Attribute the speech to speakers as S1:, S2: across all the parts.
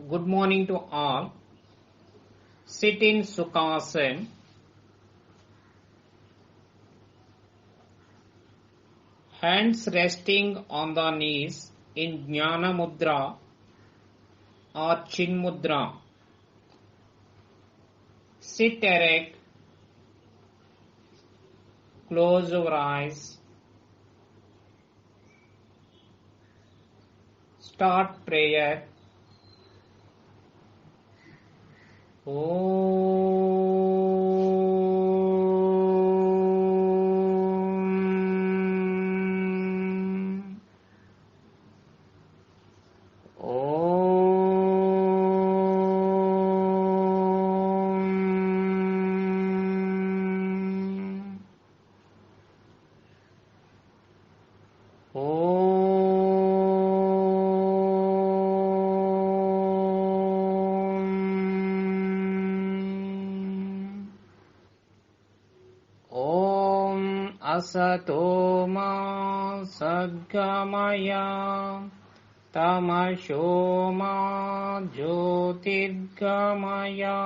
S1: Good morning to all. Sit in Sukhasana. Hands resting on the knees in Jnana Mudra or Chin Mudra. Sit erect. Close your eyes. Start prayer. Asato ma sadgamaya tamasho ma jyotirgamaya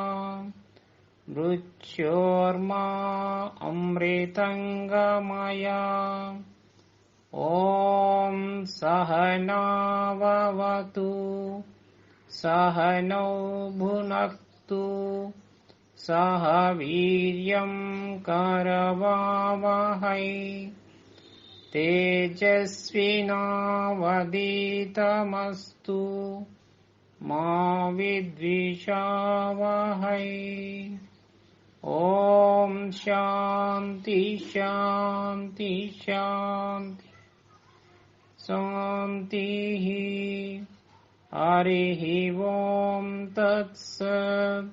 S1: mrityorma amritangamaya Om Sahana Vavatu Sahano Bhunaktu Saha Viryam Karavavahai Tejasvinavaditamastu Ma Vidvishavahai Om Shanti Shanti Shanti Santihi Harihi Om Tat Sat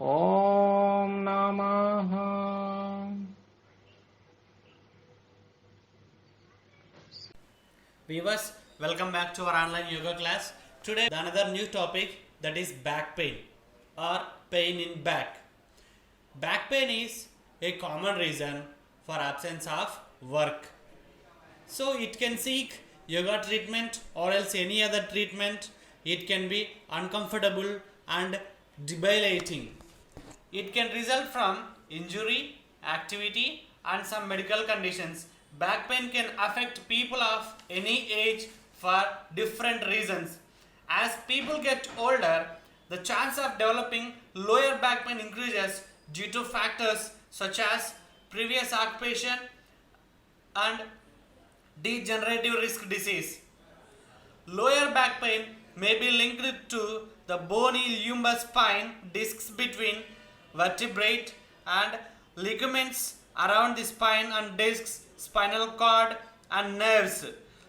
S1: Om Namaha.
S2: Viewers, welcome back to our online yoga class. Today another new topic, that is back pain or pain in back. Back pain is a common reason for absence of work. So it can seek yoga treatment or else any other treatment. It can be uncomfortable and debilitating. It can result from injury, activity and some medical conditions. Back pain can affect people of any age for different reasons. As people get older, the chance of developing lower back pain increases due to factors such as previous occupation and degenerative disc disease. Lower back pain may be linked to the bony lumbar spine discs between vertebrae and ligaments around the spine and discs, spinal cord and nerves,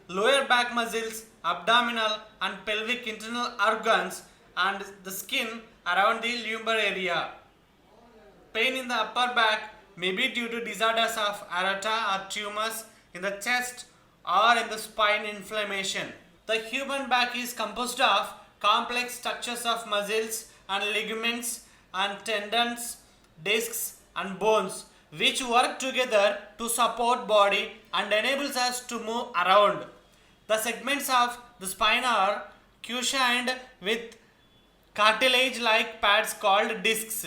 S2: lower back muscles, abdominal and pelvic internal organs and the skin around the lumbar area. Pain in the upper back may be due to disorders of aorta or tumors in the chest or in the spine inflammation. The human back is composed of complex structures of muscles and ligaments and tendons, discs and bones which work together to support body and enables us to move around. The segments of the spine are cushioned with cartilage like pads called discs.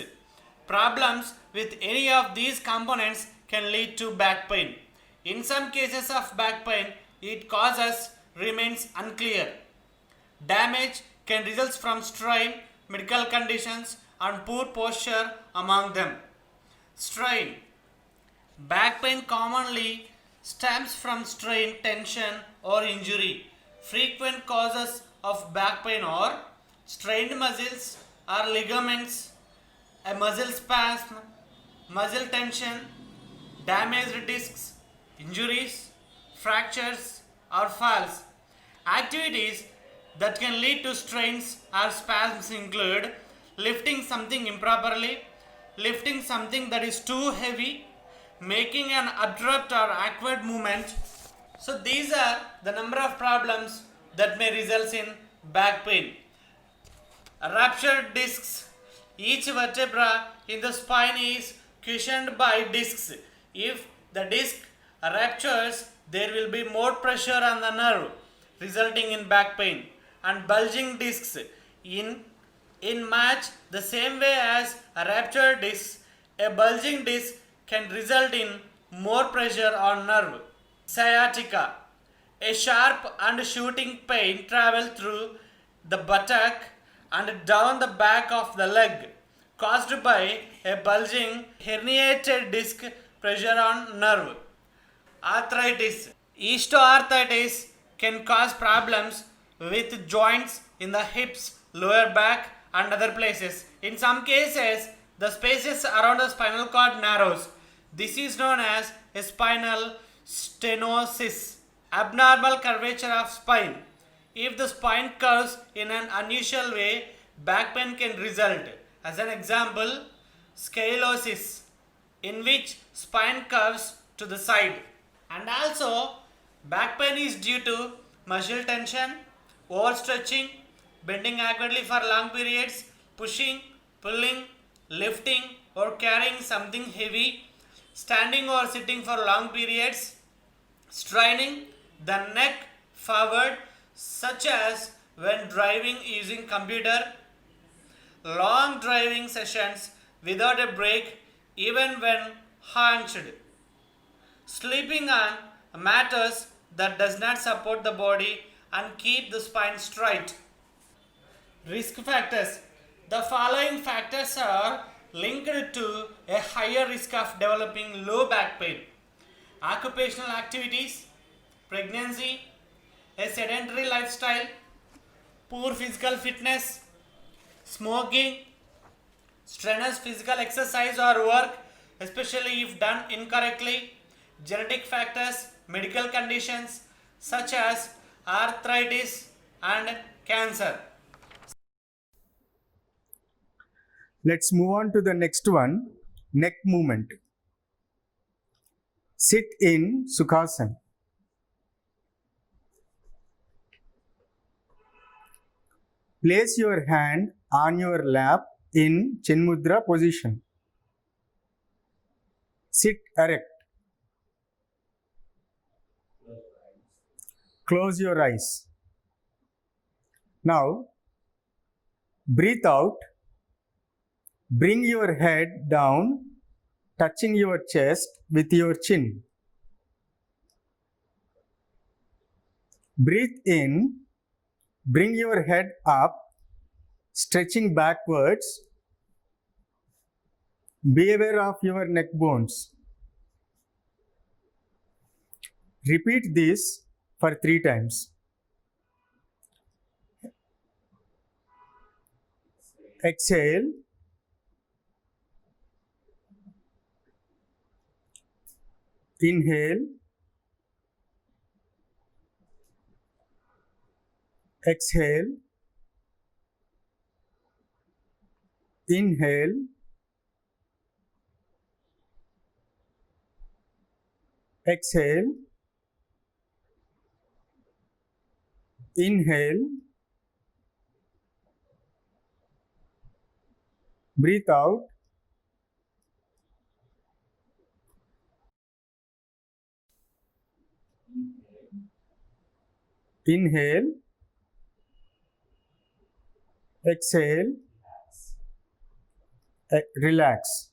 S2: Problems with any of these components can lead to back pain. In some cases of back pain, its causes remains unclear. Damage can result from strain, medical conditions and poor posture among them. Strain. Back pain commonly stems from strain, tension or injury. Frequent causes of back pain are strained muscles or ligaments, a muscle spasm, muscle tension, damaged discs, injuries, fractures or falls. Activities that can lead to strains or spasms include lifting something improperly, lifting something that is too heavy, making an abrupt or awkward movement. So these are the number of problems that may result in back pain. Ruptured discs. Each vertebra in the spine is cushioned by discs. If the disc ruptures, there will be more pressure on the nerve, resulting in back pain. And bulging discs. in much the same way as a ruptured disc, a bulging disc can result in more pressure on nerve. Sciatica. A sharp and shooting pain travels through the buttock and down the back of the leg, caused by a bulging herniated disc pressure on nerve. Arthritis. Osteoarthritis can cause problems with joints in the hips, lower back, and other places. In some cases, the spaces around the spinal cord narrows. This is known as a spinal stenosis, abnormal curvature of spine. If the spine curves in an unusual way, back pain can result. As an example, scoliosis, in which spine curves to the side. And also, back pain is due to muscle tension, overstretching, bending awkwardly for long periods, pushing, pulling, lifting or carrying something heavy, standing or sitting for long periods, straining the neck forward such as when driving using computer, long driving sessions without a break even when hunched, sleeping on matters that does not support the body and keep the spine straight. Risk factors. The following factors are linked to a higher risk of developing low back pain: occupational activities, pregnancy, a sedentary lifestyle, poor physical fitness, smoking, strenuous physical exercise or work, especially if done incorrectly, genetic factors, medical conditions such as arthritis and cancer.
S3: Let's move on to the next one, neck movement. Sit in Sukhasana. Place your hand on your lap in Chinmudra position. Sit erect. Close your eyes. Now, breathe out. Bring your head down, touching your chest with your chin. Breathe in. Bring your head up, stretching backwards. Be aware of your neck bones. Repeat this for 3 times. Exhale. Inhale. Exhale. Inhale. Exhale. Inhale. Breathe out. Inhale. Exhale. Relax.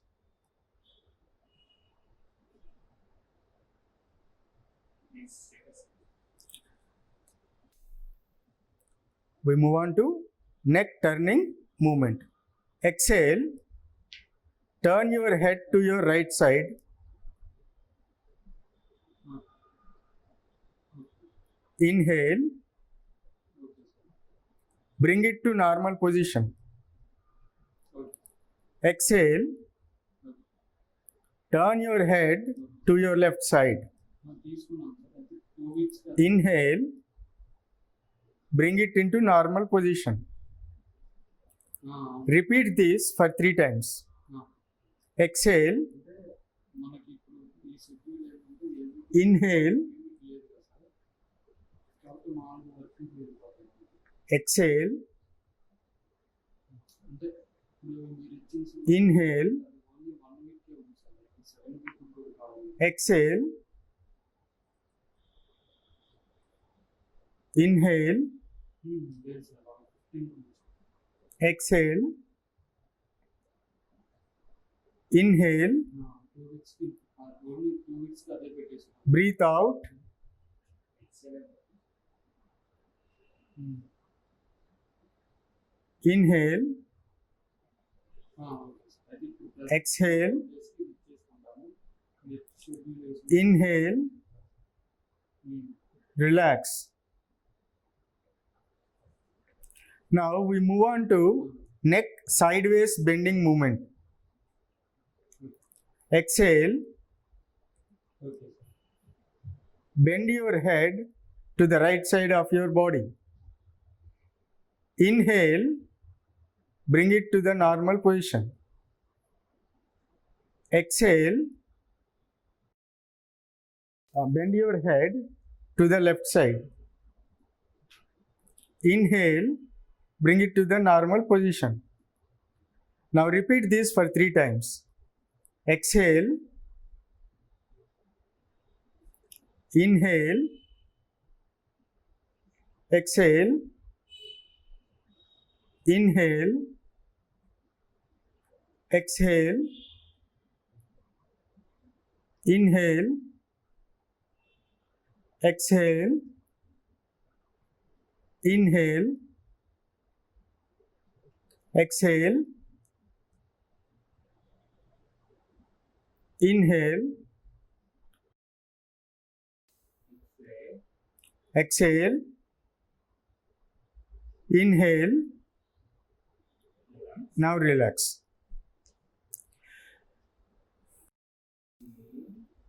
S3: We move on to neck turning movement. Exhale. Turn your head to your right side. Inhale. Bring it to normal position. Exhale. Turn your head to your left side. Inhale. Bring it into normal position. Repeat this for 3 times. Exhale. Inhale. Exhale. Inhale. Exhale. Inhale. exhale, inhale, breathe out, inhale, exhale, inhale, relax. Now we move on to neck sideways bending movement. Exhale, bend your head to the right side of your body. Inhale, bring it to the normal position. Exhale, bend your head to the left side. Inhale, bring it to the normal position. Now repeat this for 3 times. Exhale, inhale, exhale, inhale, exhale, inhale, exhale, inhale, exhale, inhale, exhale, inhale. Now relax.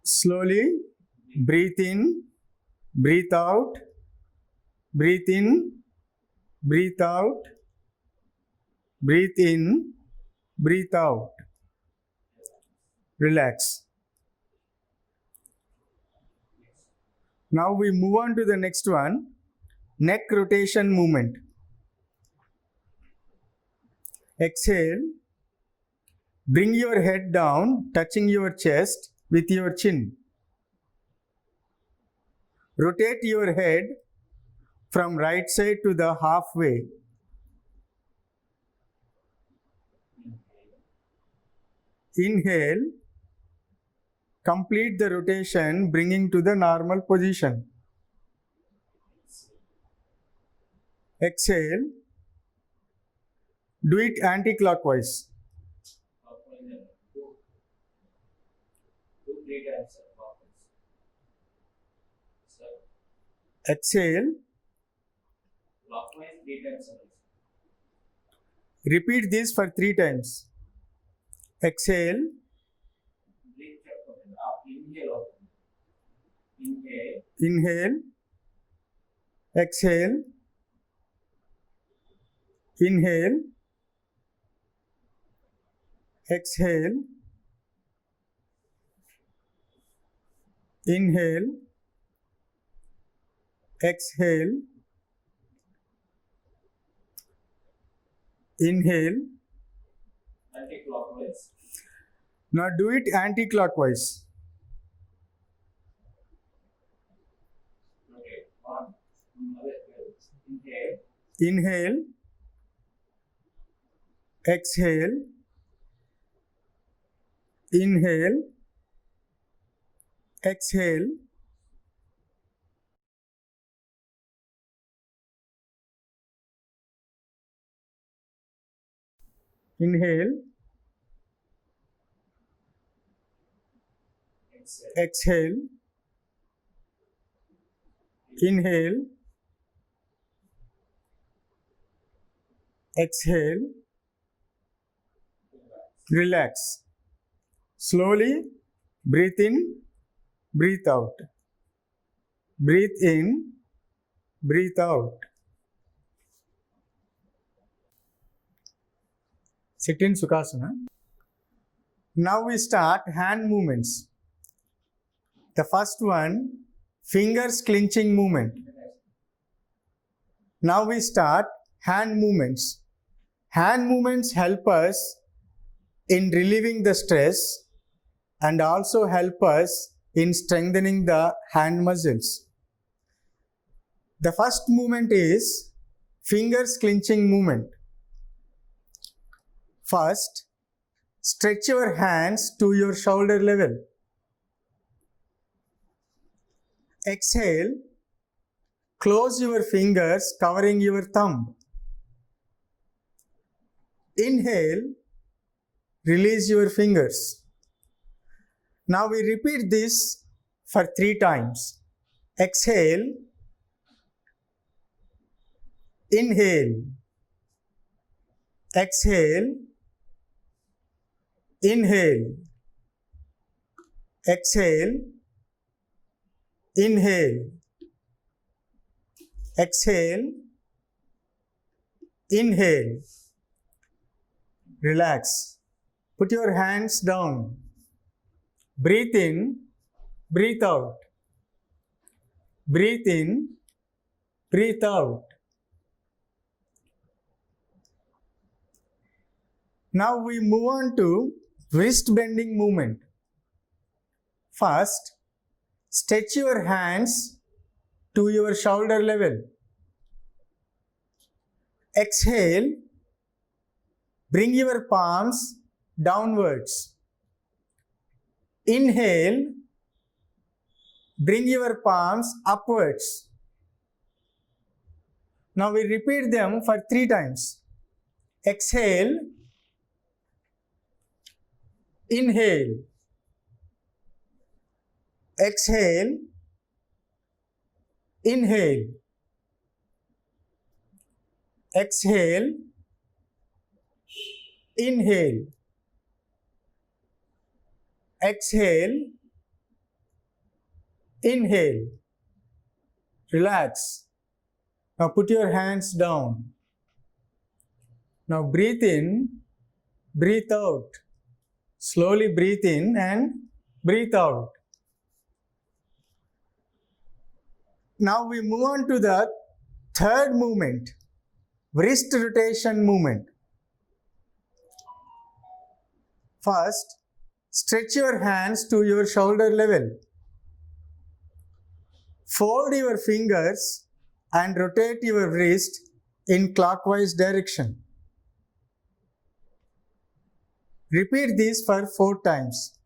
S3: Slowly breathe in, breathe out, breathe in, breathe out, breathe in, breathe out. Relax. Now we move on to the next one, neck rotation movement. Exhale, bring your head down, touching your chest with your chin. Rotate your head from right side to the halfway. Inhale, complete the rotation, bringing to the normal position. Exhale, do it anti-clockwise. Exhale, repeat this for 3 times. Exhale, inhale, exhale, inhale, exhale, inhale, exhale, inhale.
S2: Anti-clockwise.
S3: Now do it anti-clockwise.
S2: Okay. One. Inhale.
S3: Inhale, exhale, inhale, exhale, inhale, exhale, inhale, exhale, relax. Slowly breathe in, breathe out. Breathe in, breathe out. Sit in Sukhasana. Now we start hand movements. The first one, fingers clenching movement. Now we start hand movements. Hand movements help us in relieving the stress and also help us in strengthening the hand muscles. The first movement is fingers clenching movement. First, stretch your hands to your shoulder level. Exhale, close your fingers covering your thumb. Inhale, release your fingers. Now we repeat this for 3 times. Exhale, inhale, exhale, inhale, exhale, inhale, exhale, inhale. Relax. Put your hands down. Breathe in, breathe out. Breathe in, breathe out. Now we move on to wrist bending movement. First, stretch your hands to your shoulder level. Exhale, bring your palms downwards. Inhale, bring your palms upwards. Now we repeat them for 3 times. Exhale, inhale, exhale, inhale, exhale, inhale, exhale, inhale. Relax. Now put your hands down. Now breathe in, breathe out. Slowly breathe in and breathe out. Now we move on to the third movement, wrist rotation movement. First, stretch your hands to your shoulder level. Fold your fingers and rotate your wrist in clockwise direction. Repeat this for 4 times.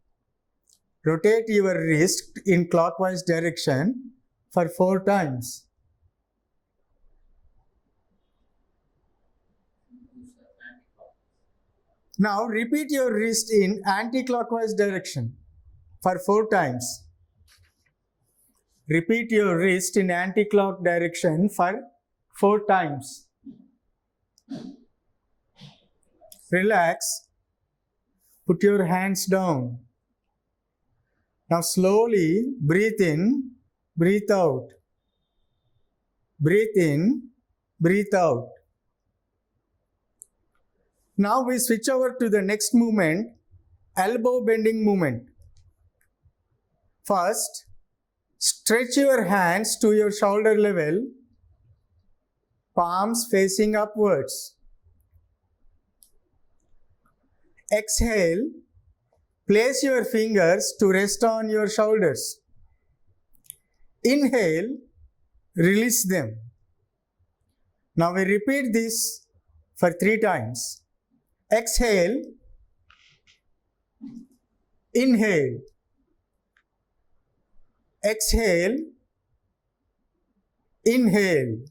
S3: Rotate your wrist in clockwise direction for 4 times. Now repeat your wrist in anti-clockwise direction for 4 times. Repeat your wrist in anti-clock direction for 4 times. Relax. Put your hands down. Now slowly breathe in, breathe out. Breathe in, breathe out. Now we switch over to the next movement, elbow bending movement. First, stretch your hands to your shoulder level, palms facing upwards. Exhale, place your fingers to rest on your shoulders. Inhale, release them. Now we repeat this for 3 times. Exhale, inhale, exhale, inhale,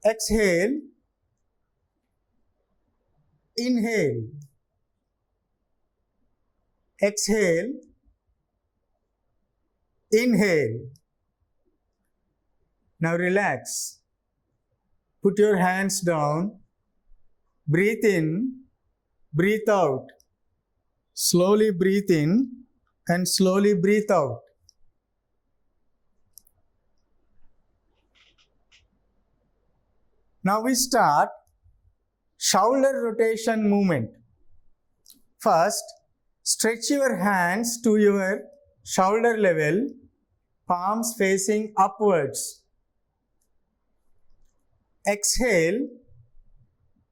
S3: exhale, inhale, exhale, inhale. Now relax. Put your hands down. Breathe in, breathe out. Slowly breathe in and slowly breathe out. Now we start shoulder rotation movement. First, stretch your hands to your shoulder level, palms facing upwards. Exhale,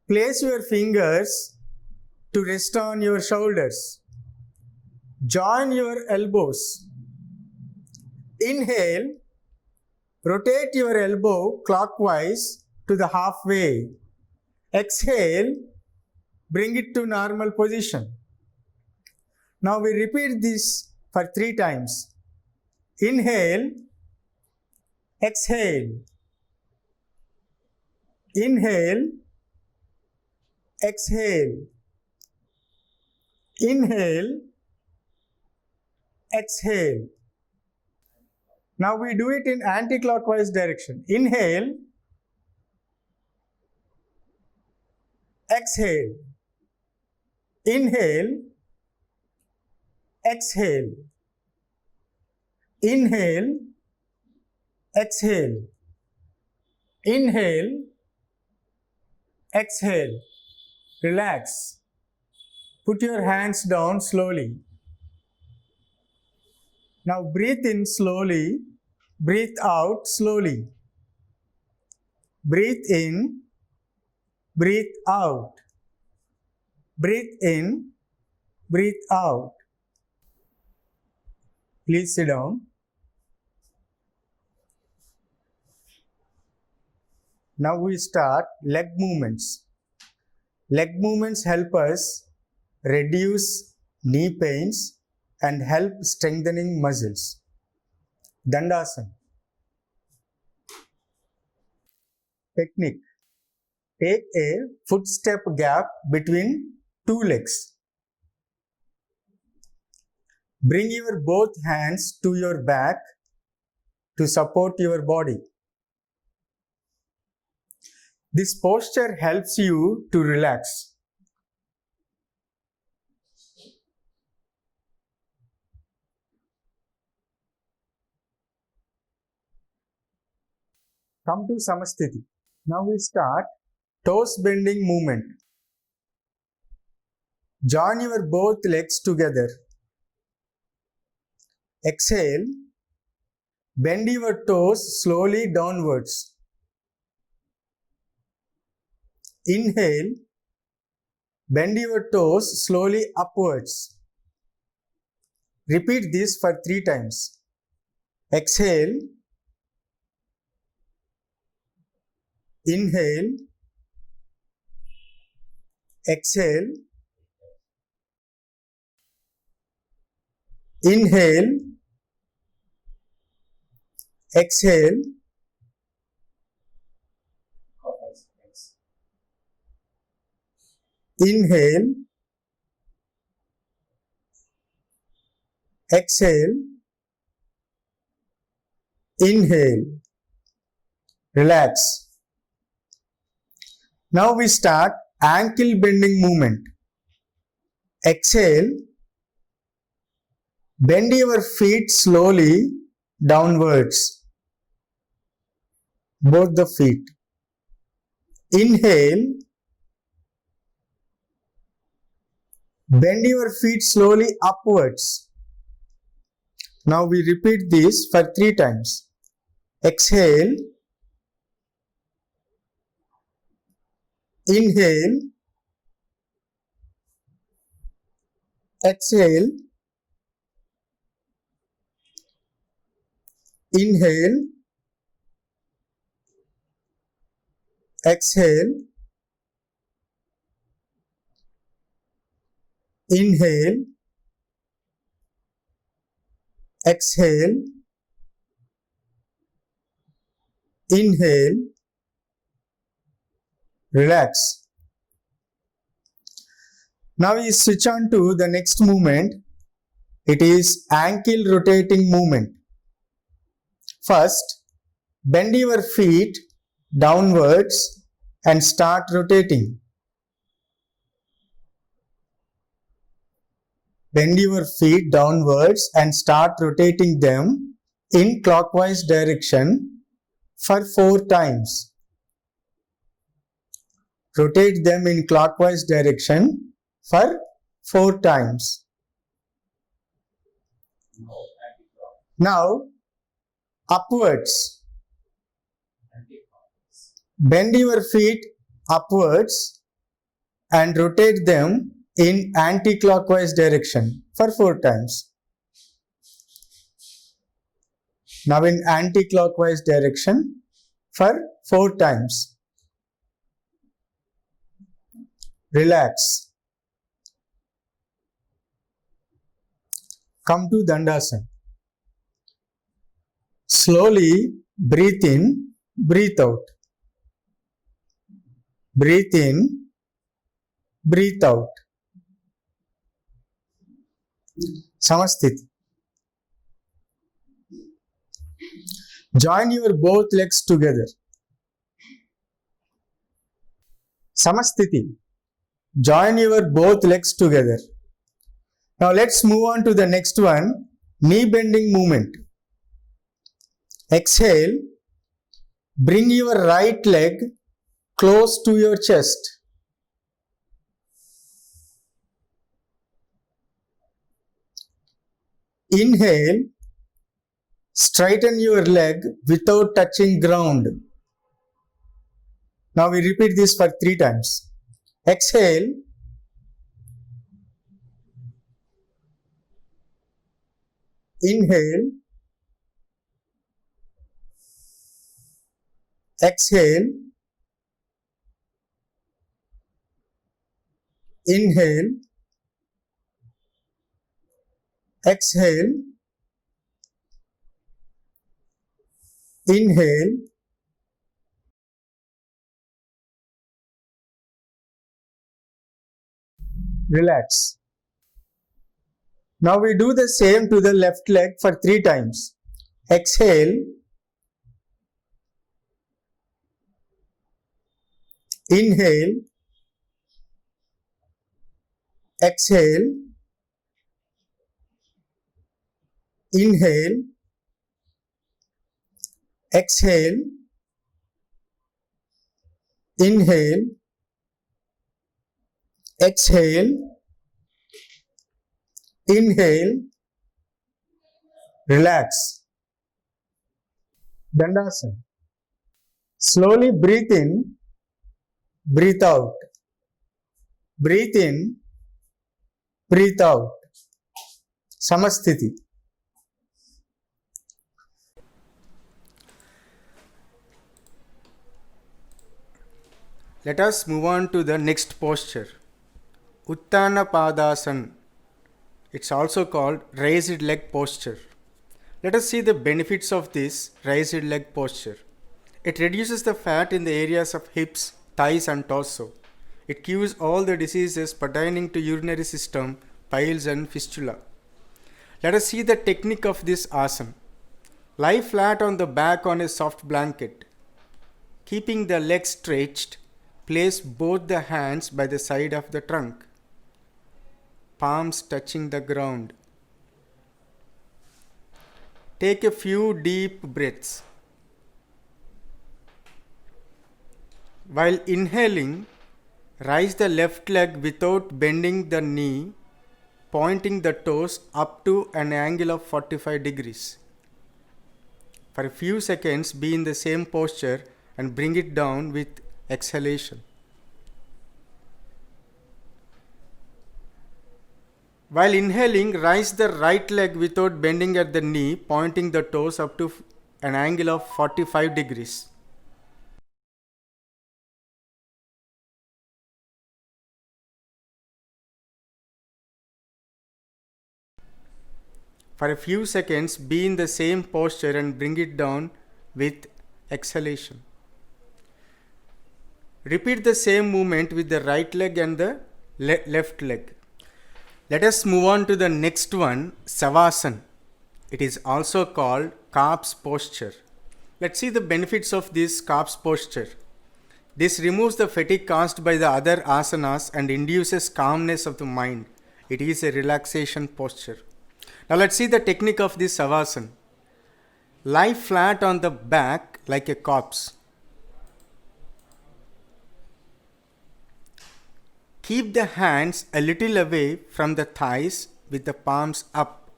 S3: place your fingers to rest on your shoulders. Join your elbows. Inhale, rotate your elbow clockwise to the halfway. Exhale, bring it to normal position. Now we repeat this for 3 times. Inhale, exhale. Inhale, exhale. Inhale, exhale. Now we do it in anti-clockwise direction. Inhale, exhale. Inhale, exhale. Inhale, exhale. Inhale, exhale. Relax. Put your hands down slowly. Now breathe in slowly. Breathe out slowly. Breathe in. Breathe out. Breathe in. Breathe out. Please sit down. Now we start leg movements. Leg movements help us reduce knee pains and help strengthening muscles. Dandasana. Technique. Take a footstep gap between 2 legs. Bring your both hands to your back to support your body. This posture helps you to relax. Come to Samasthiti. Now we start toes bending movement. Join your both legs together. Exhale. Bend your toes slowly downwards. Inhale. Bend your toes slowly upwards. Repeat this for 3 times. Exhale. Inhale. Exhale. Inhale. Exhale. Inhale. Exhale. Inhale. Relax. Now we start ankle bending movement. Exhale. Bend your feet slowly downwards. Both the feet. Inhale. Bend your feet slowly upwards. Now we repeat this for 3 times. Exhale. Inhale. Exhale. Inhale. Exhale. Inhale. Exhale. Inhale. Relax. Now we switch on to the next movement. It is ankle rotating movement. First, bend your feet downwards and start rotating. Bend your feet downwards and start rotating them in clockwise direction for 4 times. Rotate them in clockwise direction for 4 times. Now, upwards. Bend your feet upwards and rotate them in anti-clockwise direction for 4 times. Now in anti-clockwise direction for 4 times. relax. Come to Dandasana. Slowly breathe in, breathe out. Breathe in, breathe out. Samasthiti. Join your both legs together. Samasthiti. Join your both legs together. Now let's move on to the next one, knee bending movement. Exhale. Bring your right leg close to your chest. Inhale. Straighten your leg without touching ground. Now we repeat this for 3 times. Exhale. Inhale. Exhale. Inhale. Exhale. Inhale. Relax. Now we do the same to the left leg for 3 times. Exhale. Inhale. Exhale. Inhale. Exhale. Inhale. Exhale. Inhale. Relax. Dandasana. Slowly breathe in, breathe out. Breathe in, breathe out. Samasthiti. Let us move on to the next posture. Uttana Padasana. It's also called raised leg posture. Let us see the benefits of this raised leg posture. It reduces the fat in the areas of hips, thighs and torso. It cures all the diseases pertaining to urinary system, piles and fistula. Let us see the technique of this asana. Lie flat on the back on a soft blanket. Keeping the legs stretched, place both the hands by the side of the trunk. Palms touching the ground. Take a few deep breaths. While inhaling, raise the left leg without bending the knee, pointing the toes up to an angle of 45 degrees. For a few seconds, be in the same posture and bring it down with exhalation. While inhaling, raise the right leg without bending at the knee, pointing the toes up to an angle of 45 degrees. For a few seconds, be in the same posture and bring it down with exhalation. Repeat the same movement with the right leg and the left leg. Let us move on to the next one, Savasana. It is also called corpse posture. Let's see the benefits of this corpse posture. This removes the fatigue caused by the other asanas and induces calmness of the mind. It is a relaxation posture. Now let's see the technique of this Savasana. Lie flat on the back like a corpse. Keep the hands a little away from the thighs with the palms up.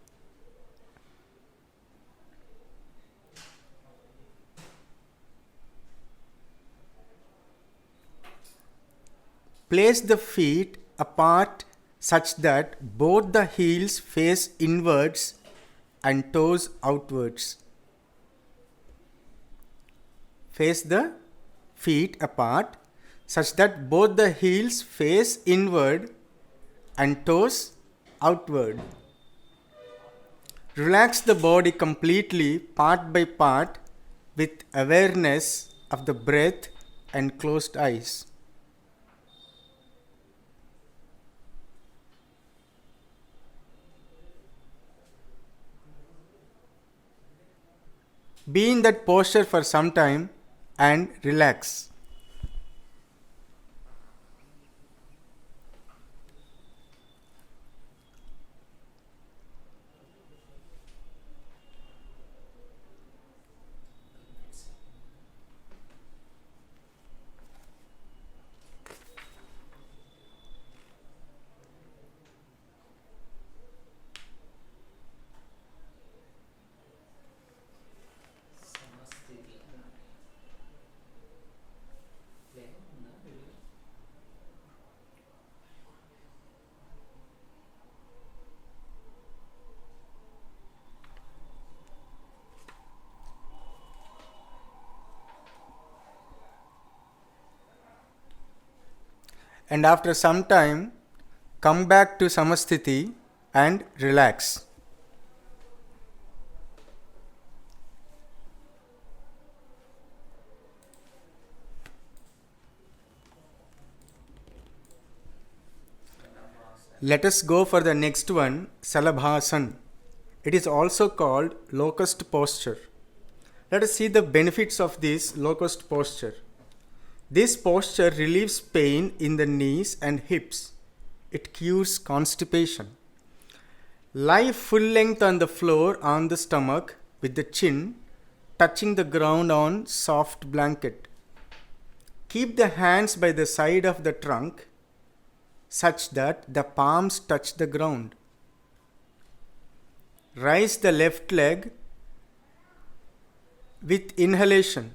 S3: Place the feet apart such that both the heels face inwards and toes outwards. Face the feet apart such that both the heels face inward and toes outward. Relax the body completely, part by part, with awareness of the breath and closed eyes. Be in that posture for some time and relax. And after some time, come back to Samasthiti and relax. Let us go for the next one, Salabhasan. It is also called locust posture. Let us see the benefits of this locust posture. This posture relieves pain in the knees and hips. It cures constipation. Lie full length on the floor on the stomach with the chin touching the ground on soft blanket. Keep the hands by the side of the trunk such that the palms touch the ground. Raise the left leg with inhalation.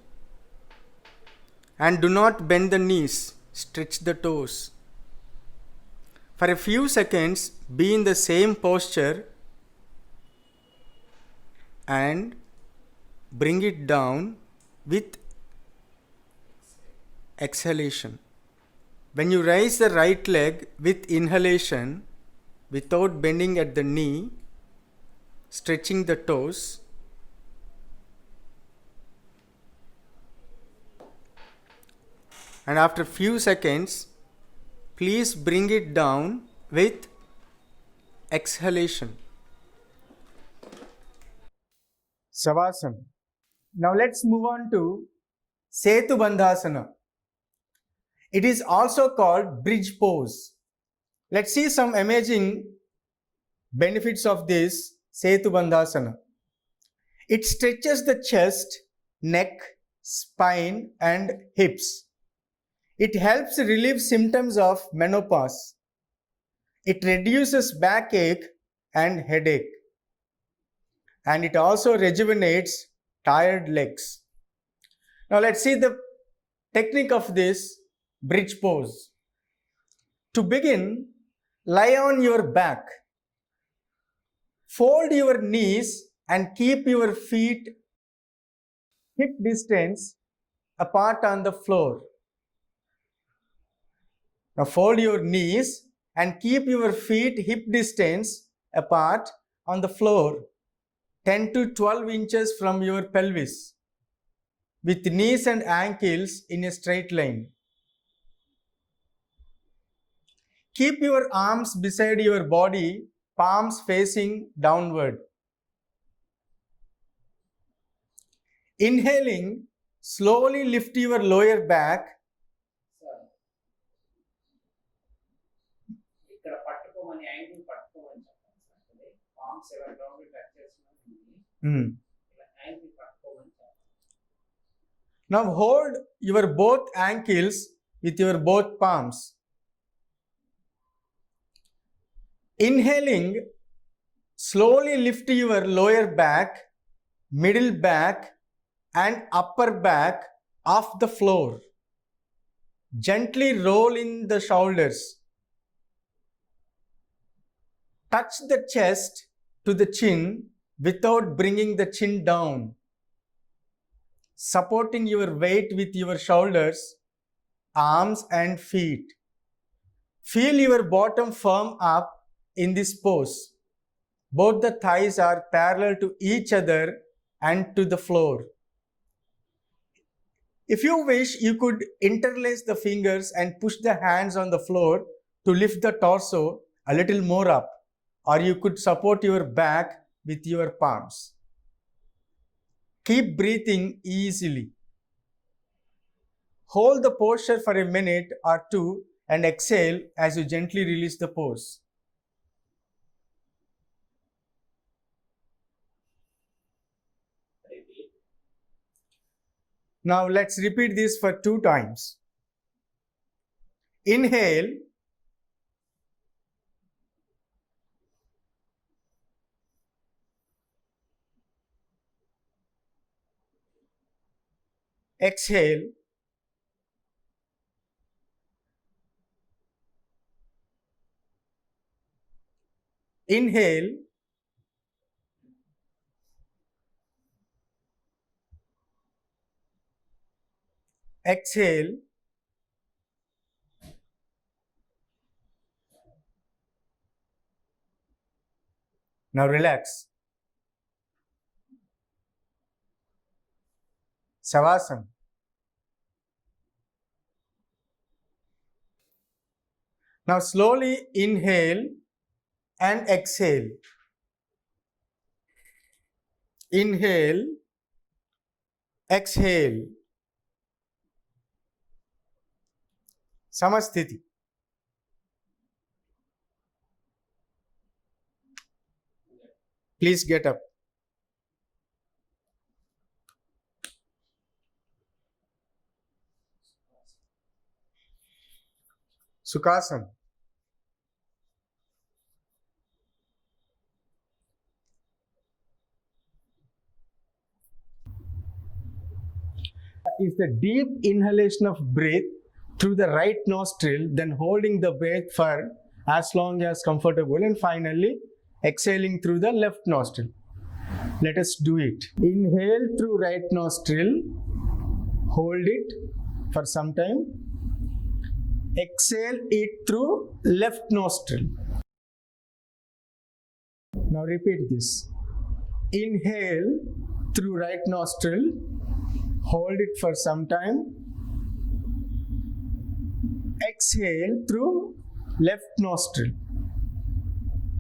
S3: And do not bend the knees, stretch the toes. For a few seconds, be in the same posture and bring it down with exhalation. When you raise the right leg with inhalation, without bending at the knee, stretching the toes, and after few seconds, please bring it down with exhalation. Savasana. Now let's move on to Setu Bandhasana. It is also called bridge pose. Let's see some amazing benefits of this Setu Bandhasana. It stretches the chest, neck, spine and hips. It helps relieve symptoms of menopause. It reduces backache and headache. And it also rejuvenates tired legs. Now let's see the technique of this bridge pose. To begin, lie on your back. Fold your knees and keep your feet hip distance apart on the floor. Now fold your knees and keep your feet hip distance apart on the floor, 10 to 12 inches from your pelvis, with knees and ankles in a straight line. Keep your arms beside your body, palms facing downward. Inhaling, slowly lift your lower back. Now hold your both ankles with your both palms. Inhaling, slowly lift your lower back, middle back and upper back off the floor. Gently roll in the shoulders. Touch the chest to the chin without bringing the chin down. Supporting your weight with your shoulders arms and feet. Feel your bottom firm up in this pose. Both the thighs are parallel to each other and to the floor. If you wish, you could interlace the fingers and push the hands on the floor to lift the torso a little more up, or you could support your back with your palms. Keep breathing easily. Hold the posture for a minute or two and exhale as you gently release the pose. Now let's repeat this for 2 times. Inhale. Exhale. Inhale. Exhale. Now relax. Savasana. Now slowly inhale and exhale. Inhale. Exhale. Samasthiti. Please get up. Sukhasana. Is the deep inhalation of breath through the right nostril, then holding the breath for as long as comfortable, and finally exhaling through the left nostril. Let us do it. Inhale through right nostril, hold it for some time. Exhale it through left nostril. Now repeat this. Inhale through right nostril, hold it for some time. Exhale through left nostril.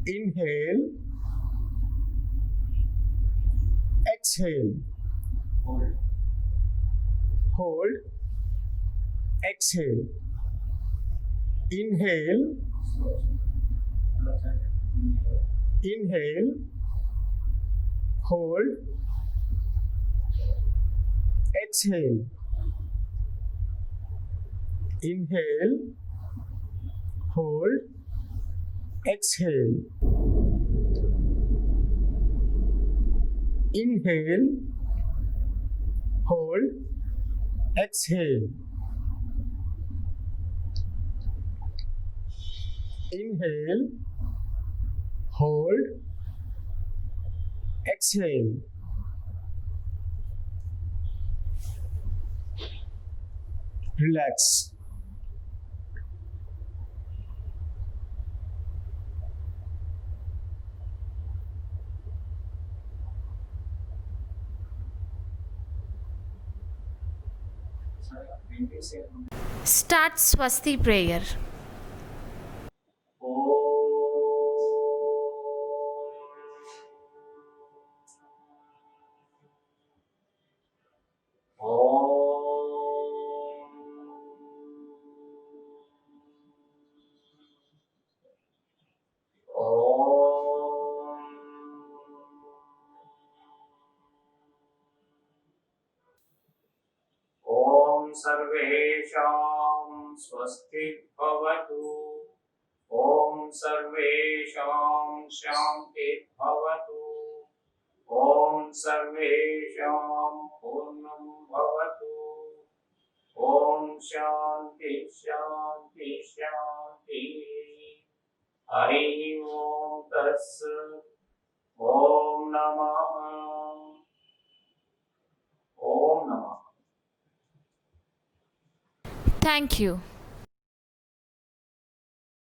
S3: Inhale. Exhale. Hold. Exhale. Inhale. Inhale. Hold. Exhale. Inhale. Hold. Exhale. Inhale. Hold. Exhale. Inhale. Hold. Exhale. Relax.
S4: Start Swasti prayer.
S1: ॐ सर्वेषां स्वस्ति भवतु। ॐ सर्वेषां शान्ति भवतु। ॐ सर्वेषां पूर्णं भवतु। ॐ शान्ति शान्ति शान्ति। हरि ओम तत्सत्। ओम नमः। ओम नमः।
S4: Thank you.